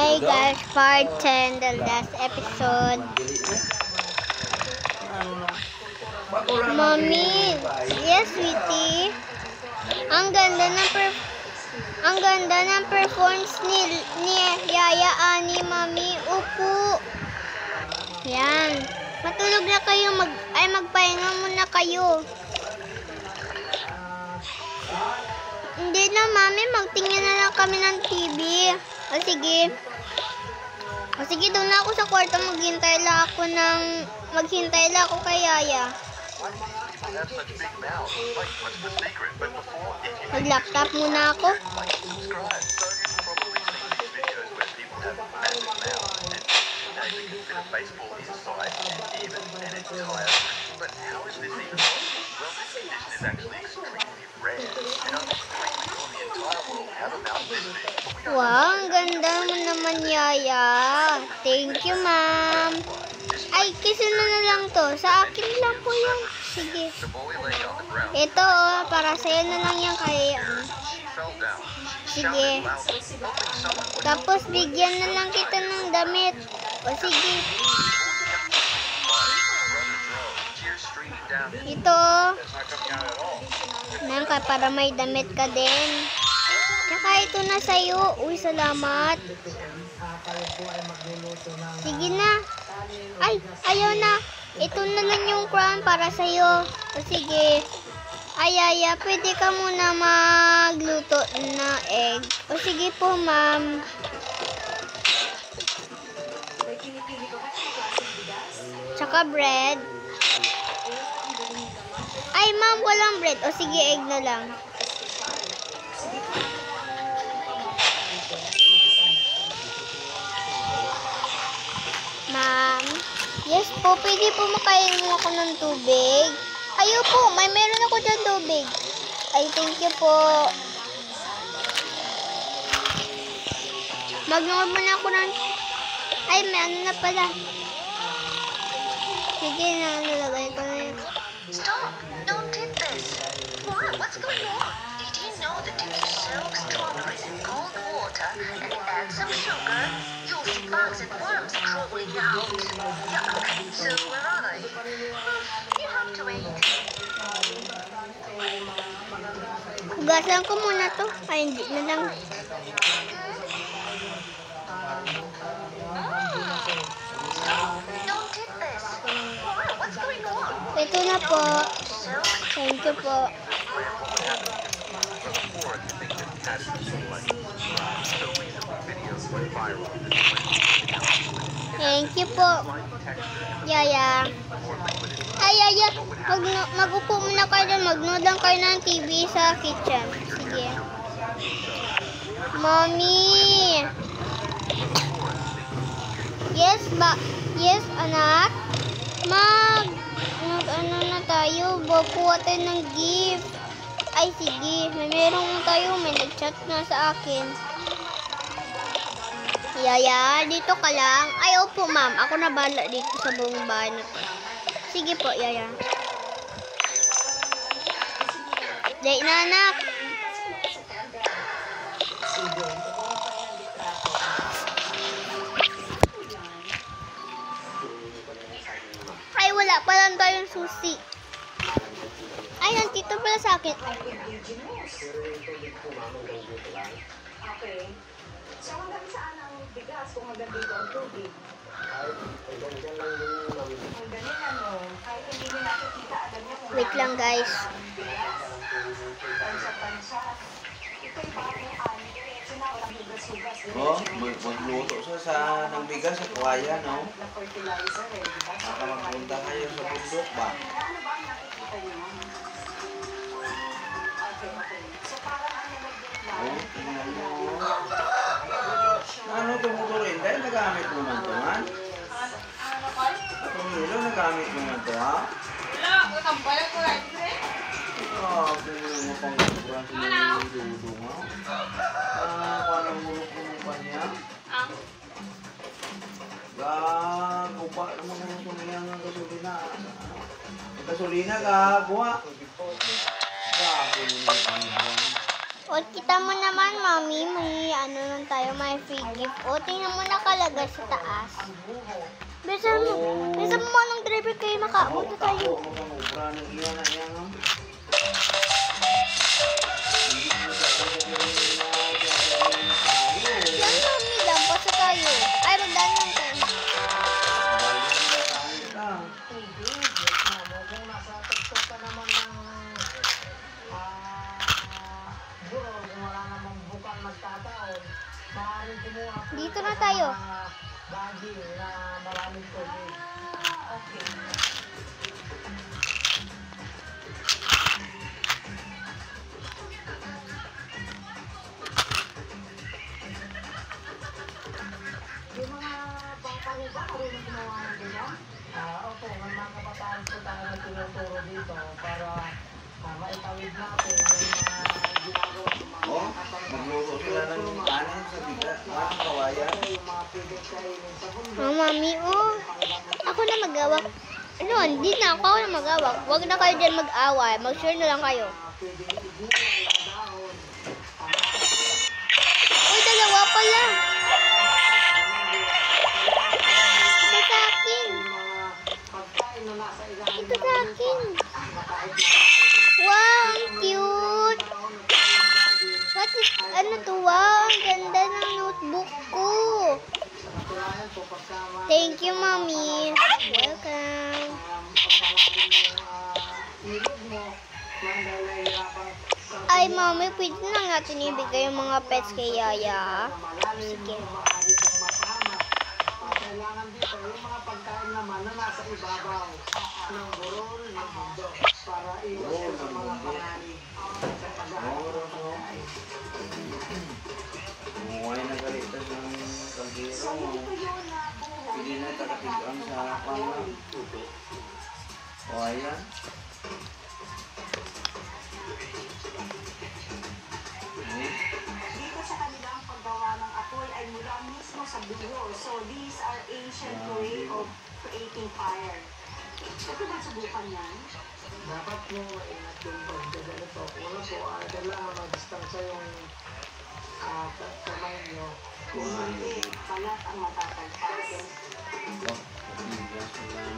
Okay guys, part 10, the last episode. Mommy, yes sweetie. Ang ganda ng performance ni Yaya Ani, Mami. Upo. Yan. Matulog na kayo, magpahinga muna kayo. Hindi na, Mami, magtingin na lang kami ng TV. O sige. Doon na ako sa kwarto, maghintay lang ako kay Yaya. Mag-laptop muna ako. Wow, ang ganda mo naman, Yaya. Thank you, ma'am. Ay, kisuna na lang to. Sa akin lang po yun. Sige. Ito, para sa'yo na lang yan kaya. Sige. Tapos, bigyan na lang kita ng damit. O, sige. Ito. Nang para may damit ka din. Tsaka ito na sa'yo. Uy, salamat. Sige na. Ay, ayaw na. Ito na lang yung crown para sa'yo. O sige. Ay, Yaya, pwede ka muna magluto na egg. O sige po, ma'am. Tsaka bread. Ay, ma'am, walang bread. O sige, egg na lang. Ma'am, yes po, pwede po makainom ako ng tubig. Ayaw po, meron ako dyan tubig. Ay, thank you po. Mag-nood muna ako ng... Ay, may ano na pala. Sige na, nalagay ko na yun. Stop! Don't did this! What? What's going on? Did you know that if you soak strawberries in cold water and add some sugar, you'll see bugs and worms crawling out? Yuck! So where are they? You have to wait. Hugasan ko muna to. Ay, hindi na lang. Stop! Don't did this! What? What's going on? Ito na po. Thank you po. Thank you po. Yaya. Ay, Yaya. Mag-upo muna kayo dyan. Mag-nood lang kayo ng TV sa kitchen. Sige. Mommy. Yes, anak. Ano na tayo? Kuha tayo ng gift. Ay, sige. Meron tayo. May nag-chat na sa akin. Yaya, dito ka lang. Ay, opo, ma'am. Ako na bahala dito sa buong bahay na to. Sige po, Yaya. Dahil na, anak. Ay, wala pa lang tayong susi. Ay, nandito pala sa akin. Okay. So, hanggang saan ang bigas kung hanggang dito ang tubig? Hanggang yan, ano? Kahit hindi nyo nakikita, alam nyo kung Wait lang, guys. Pansa-pansa. Ito yung bagong ani. Diretso na, walang hugas-hugas. Oh, magluto siya ng bigas sa kuwaya, no? Na fertilizer, eh, di ba? Baka magpunta kayo sa bundok ba? Ano ba ang nakikita nyo? Okay. So, parang ano nag-decline? Oh, tingnan mo. Ano itong motor rin? Dahil nagamit mo man ito, ha? Itong hilo, nagamit mo man ito, ha? Wala, kampala ko lang. Ah, kung mo pang kukuran sa mga dudo, ha? Kung anong mulok mo pa niya? Kupa naman ang kumayang ng gasolina. Gasolina ka, kuha. Grabe mo naman ang buwan. O, kita mo naman, mami, may ano lang tayo, may free gift. O, tingnan mo nakalagay sa taas. Bisa mo ng driver kayo makaabot na tayo. Yan, mami, lampas na tayo. Ay, magdaan lang tayo. Kung nasa TikTok ka naman ng buro, kung wala namang bukang magtataon, maaaring kumuha po Dito na tayo. bagay na maraming tubig. Okay. Yung mga bata mo ba, marunong gumawa ng ganyan? Opo, may mga kabataan po tayo na tinuturo dito para maitawid natin yung mga ginagawa ng mga Oh, magluto sila ng kanin sa bigat. Kawayan. yung mga pwedeng kainin sa bundok. Oh, mami, oh. Ako na mag-awak. Ano, hindi na ako na mag-awak. Huwag na kayo dyan mag-away. Mag-share na lang kayo. Pwedeng igulay ang dahon. Uy, dalawa pala. Ito sa akin. Yung mga pagkain na nasa ilalim Ito sa akin. nakahit Wow, ang cute. What is, ano to? Wow, ang ganda ng notebook ko. Katunayan po pagkama Thank you, mami. Welcome. ilog mo nang dahil nahihirapan sa Ay, mami, pwede na natin ibigay yung mga pets kay Yaya. malalim Sige. maaari kang mapahama. Kailangan dito yung mga pagkain naman na nasa ibabaw ng burol ng bundok para iwas sa mga panganib sa pag-aaral ng pagkain. Umuhay na galitan ng kaldero. Hindi na takatigang sa panglang. O, ayan. Dito sa kanilang paggawa ng apoy ay mula mismo sa buho. So these are ancient way of creating fire. Ito ba subukan yan? Dapat mo maingat yung pagkaganito. Una po, kailangan mag-distansya yung kamay nyo. Kung hindi, balat ang matatalpas. Oh, bigas na lang.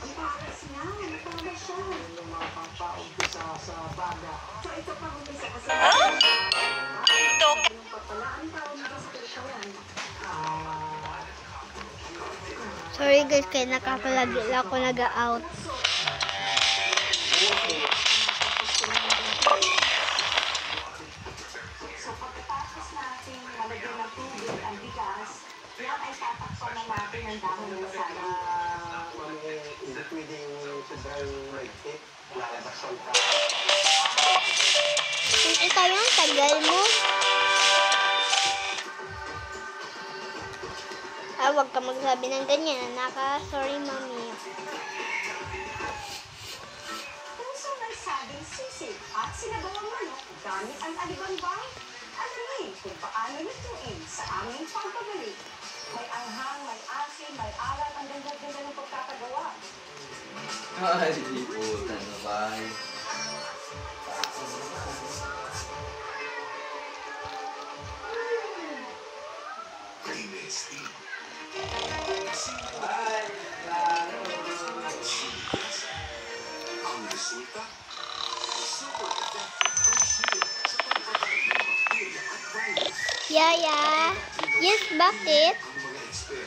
Ang paras niya, natama siya. Yung mga pangpaumpisa sa baga. So ito pa umpisa kasi. Ito. Yung papalaan pa umpisa sa katawan. Sorry guys, kaya nakapalagi lang ako nag-out. So pagkatapos natin malagyan ng tubig ang bigas, yan ay tatakpan na natin ang dahon ng masala. Hindi pwedeng sobrang ligpit. Lalabas ang Ito tayo, ang tagal mo. Huwag ka magsabi ng ganyan, sorry, mami. Puso ng sabing sisig at sinabawang manok gamit ang alibangbang. Alamin kung paano lutuin sa aming pagbabalik. May anghang, may asin, may alat, ang ganda-ganda ng pagkakagawa. Ay, di po. Ano ba? Yaya, yes, bakit?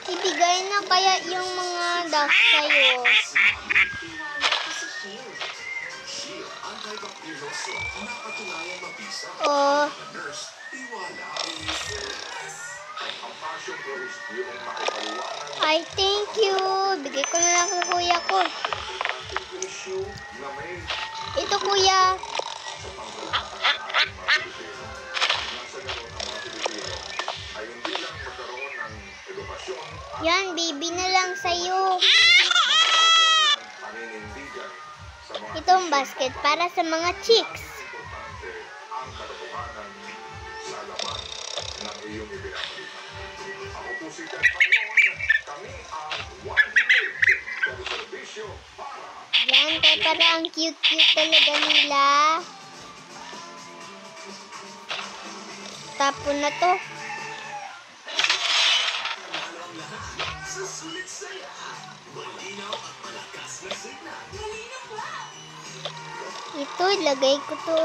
Ibigay na kaya yung mga dust sa'yo. Oh. Ay, thank you. Bigay ko na lang kay kuya ko. Ito, kuya. Yan, baby na lang sa'yo. Itong basket para sa mga chicks. Yan, Parang cute-cute talaga nila. Tapon na to. Ito, ilagay ko to.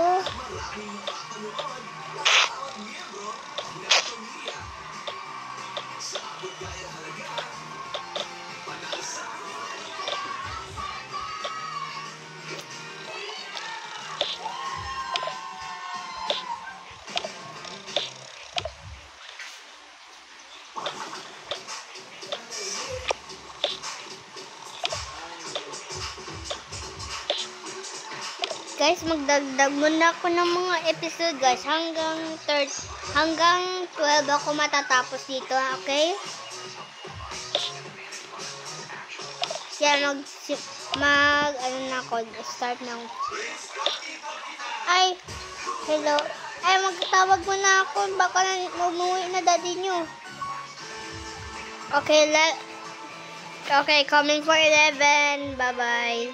Guys, magdagdag muna ako ng mga episode, guys. Hanggang 12 ako matatapos dito, okay? Yan, ano na ako, start na ako. Ay, hello. Ay, magtawag muna ako. Baka umuwi na daddy nyo. Okay, coming for 11. Bye-bye.